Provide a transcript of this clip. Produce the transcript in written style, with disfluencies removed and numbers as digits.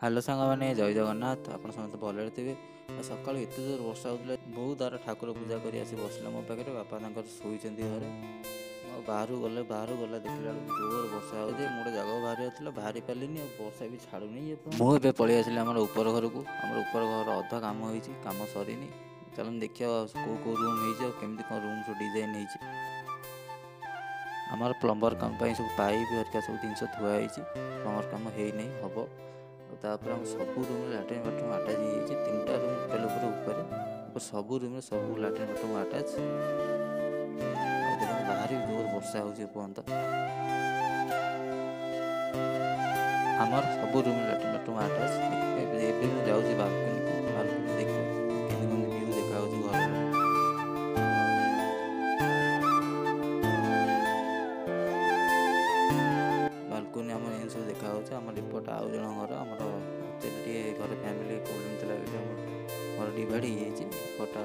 Hello ସାଙ୍ଗମାନେ, ଜୟ ଜଗନ୍ନାଥ। ଆପଣ ସମସ୍ତେ ଭଲରେ ଥିବେ। ସକାଳୁ ଏତେ ଜୋର ବର୍ଷା ହେଉଥିଲା, ବୋଉ ତାର ଠାକୁର ପୂଜା କରି ଆସି ବସିଲା ମୋ ପାଖରେ। ବାପା ତାଙ୍କର ଶୋଇଛନ୍ତି ଘରେ। ଆଉ ବାହାରକୁ ଗଲା ଦେଖିଲା ବେଳକୁ ଜୋର ବର୍ଷା ହେଉଛି। ମୁଁ ଗୋଟେ ଜାଗାକୁ ବାହାରିବାର ଥିଲା, ବାହାରି ପାରିଲିନି। ଆଉ ବର୍ଷା ବି ଛାଡ଼ୁନି। ମୁଁ ଏବେ ପଳେଇ ଆସିଲି ଆମର ଉପର ଘରକୁ। ଆମର ଉପର ଘର ଅଧା କାମ ହେଇଛି, କାମ ସରିନି। ଚାଲନ୍ତୁ ଦେଖିବା କେଉଁ ରୁମ୍ ହେଇଛି ଆଉ କେମିତି କ'ଣ ରୁମ୍ ସବୁ ଡିଜାଇନ୍ ହେଇଛି। ଆମର ପ୍ଲମ୍ବର କାମ ପାଇଁ ସବୁ ପାଇପ୍ ହେରିକା ସବୁ ଜିନିଷ ଥୁଆ ହେଇଛି। ପ୍ଲମ୍ବର କାମ ହେଇନାହିଁ, ହେବ। ଆଉ ତାପରେ ଆମ ସବୁ ରୁମ୍ରେ ଲାଟ୍ରିନ୍ ବାଥରୁମ୍ ଆଟାଚ୍ ହେଇଯାଇଛି। 3ଟା ରୁମ୍ ଉପରେ ସବୁ ରୁମ୍ରେ ସବୁ ଲାଟ୍ରିନ୍ ବାଥରୁମ୍ ଆଟାଚ୍। ଆଉ ଦେଖନ୍ତୁ ବାହାରେ ବି ଜୋର ବର୍ଷା ହେଉଛି ଏପର୍ଯ୍ୟନ୍ତ। ଆମର ସବୁ ରୁମ୍ରେ ଲାଟ୍ରିନ୍ ବାଥରୁମ୍ ଆଟାଚ୍। ଏବେ ମୁଁ ଯାଉଛି ବାଲକୋନି ଦେଖିବା କେମିତି କ'ଣ ଭିଉ ଦେଖାଯାଉଛି ଘର। ବାଲକୋନି ଆମର ଏମିତି ସବୁ ଦେଖାଯାଉଛି। ଆମର ଏପଟ ଆଉ ଜଣ ଘର, ଆମର ଆକ୍ଚୁଆଲି ଟିକେ ଘରେ ଫ୍ୟାମିଲି ପ୍ରୋବ୍ଲେମ୍ ଥିଲା ବୋଲି ଆମର ଘର ଡିଭାଇଡ଼ ହେଇଯାଇଛି। ଏପଟ